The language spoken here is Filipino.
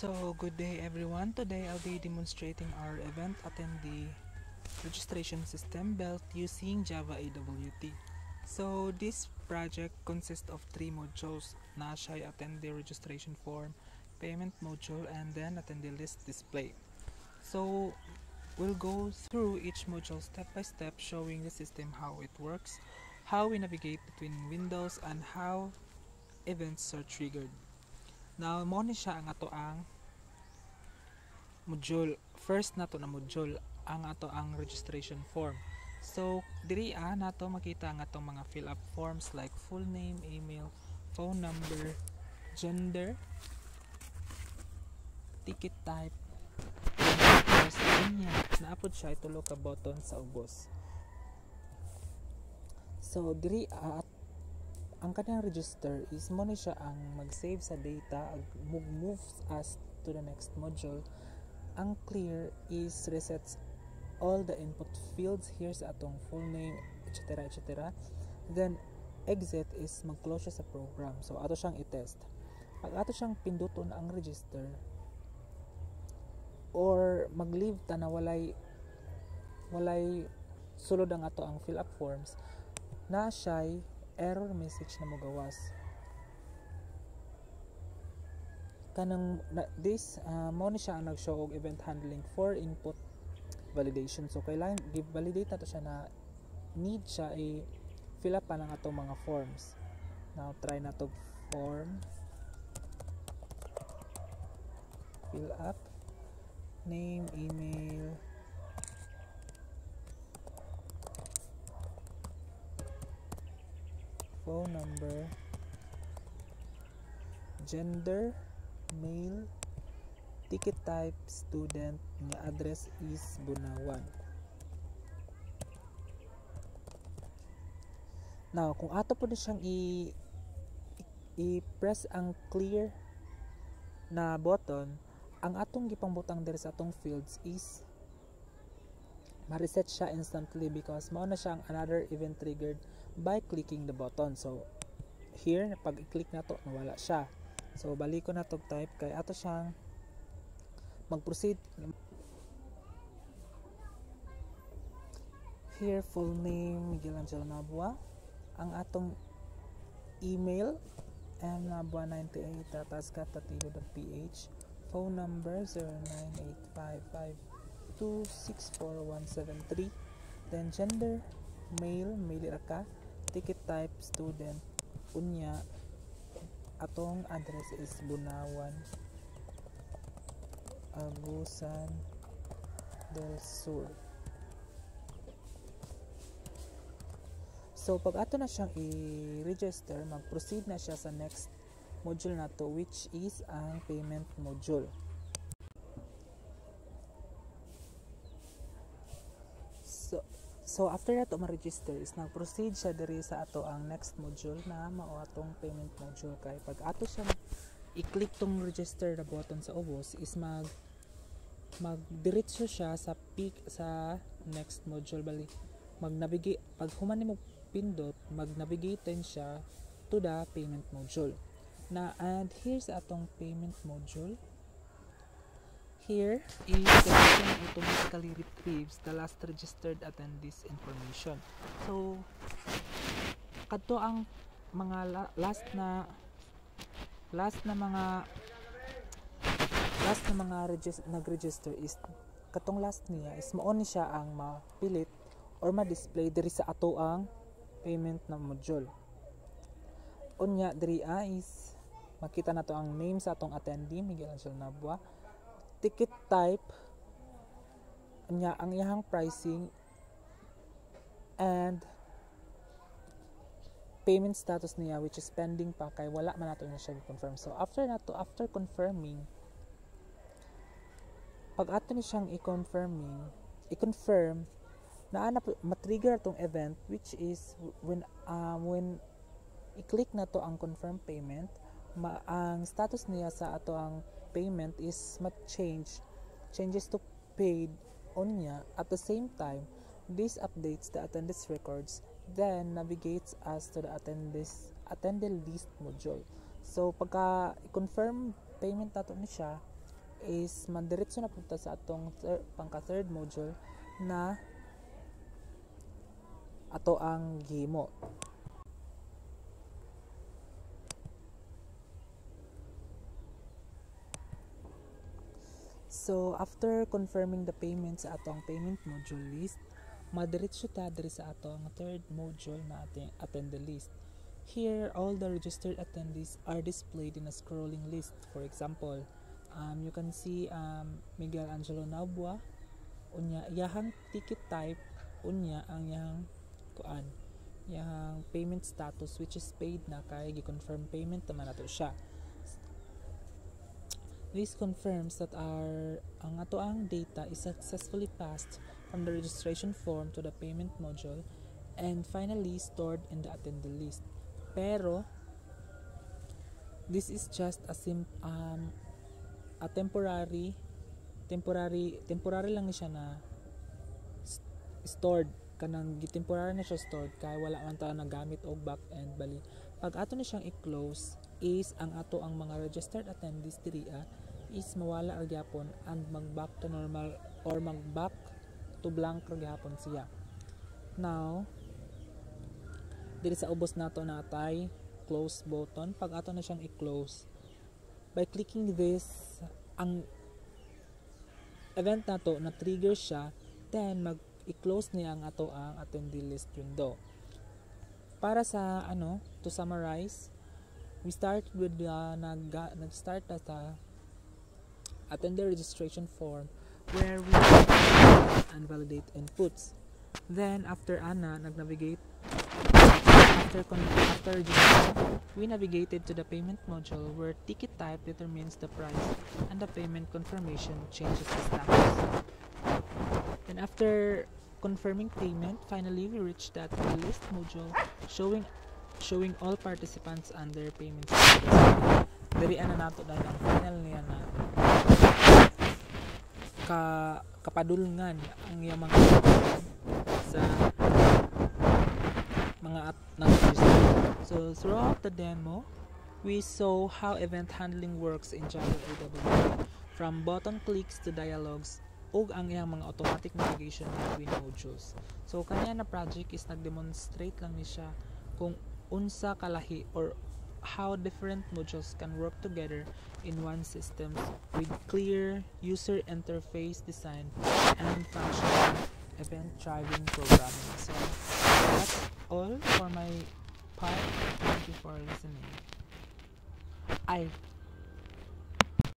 So, good day everyone. Today I'll be demonstrating our event attendee registration system built using Java AWT. So, this project consists of three modules: na siya attendee registration form, payment module, and then attendee list display. So, we'll go through each module step by step, showing the system how it works, how we navigate between windows, and how events are triggered. Now, mo ni siya ang ato ang module. First nato na module ang ato ang registration form. So, diri nato makita ang atong mga fill up forms like full name, email, phone number, gender, ticket type, address, niya. Naapod siya itulo ka button sa ubos. So, diri ang kanyang register is mo ni siya ang mag-save sa data, move us to the next module. Ang clear is resets all the input fields here sa atong full name, etc. etc. Then exit is mag-close siya sa program. So ato siyang i-test. Pag ato siyang pinduton ang register or mag-leave ta na walay sulod ang ato ang fill up forms, na siya'y error message na mogawas. Kanang mo ni siya ang nag-show og event handling for input validation. So kailangan i-validate nato siya na need siya i-fill up pa ng atong mga forms. Now try nato form fill up, name, email, phone number, gender, male, ticket type, student, nga address is Bunawan. Now, kung ato po na siyang i-press ang clear na button, ang atong gipangbutang diri sa atong fields is ma-reset siya instantly because mao na siyang another event triggered by clicking the button. So, here, pag i-click na to, nawala siya. So, balik ko na to type kay ato siyang mag-proceed. Here, full name, Miguel Angel Nabua. Ang atong email, mnabua98@tascap.edu.ph. Phone number, 098552647173. Then, gender, male, male ka. Ticket type, student. Unya, atong address is Bunawan, Agusan del Sur. So pag ato na siyang i-register, mag-proceed na siya sa next module na to, which is ang payment module. So after na to ma-register is nag-proceed siya diri sa ato ang next module na mao atong payment module. Kay pag ato siya i-click tong register na button sa ubos is mag-diretso siya sa next module. Bali mag-navigate pag human nimo pindot, mag-navigate siya to the payment module. And here's atong payment module. Here is the system automatically retrieves the last registered attendees information. So, kadto ang mga last na mga nag-register is katong last niya is mao ni siya ang mapilit or ma-display diri sa ato ang payment na module. Unya diri is makita nato ang name sa atong attendee, Miguel Angel Nabua. Ticket type niya, ang iyang pricing, and payment status niya, which is pending pa kay wala man nato na siya i-confirm. So after confirming, pag ato ni siyang i-confirm na ma-trigger itong event, which is when i-click na to ang confirm payment, ang status niya sa ato ang payment is changes to paid on niya. At the same time, this updates the attendance records, then navigates us to the attendee list module. So pagka i-confirm payment nato ni siya, is mandiretso na punta sa atong pangka third module na ato ang gihimo. So after confirming the payment sa atong payment module list, madiretso ta diri sa atong third module na attend the list. Here, all the registered attendees are displayed in a scrolling list. For example, you can see Miguel Angelo Nabua, unya iyahang ticket type, unya ang iyahang payment status which is paid na kay gi-confirm payment naman nato siya. This confirms that ang ato ang data is successfully passed from the registration form to the payment module and finally stored in the attendee list. Pero this is just a temporary lang ni siya na stored, kanang temporary na siya stored kay wala man ta nagamit og back end bali. Pag ato na siyang i-close is ang ato ang mga registered attendees diri is mawala ra gyapon and mag-back to normal or mag-back to blank ra gyapon siya. Now, diri sa ubos nato natay close button. Pag ato na siyang i-close, by clicking this, ang event nato na trigger siya, then mag-i-close niya ang ato ang attendee list window. Para sa to summarize, we start with nag-start na sa attendee registration form where we and validate inputs. Then after nag-navigate after registration, we navigated to the payment module where ticket type determines the price and the payment confirmation changes the status. Then after confirming payment, finally we reached that list module showing all participants under payment status. Diri nato dahil ang final niya na kapadulngan ang iyang mga sa mga So throughout the demo, we saw how event handling works in Java AWT, from button clicks to dialogues ug ang iyang mga automatic navigation between modules. So kanya na project is nag-demonstrate lang ni siya kung unsa kalahi or how different modules can work together in one system with clear user interface design and functional event-driven programming. So that's all for my part. Thank you for listening.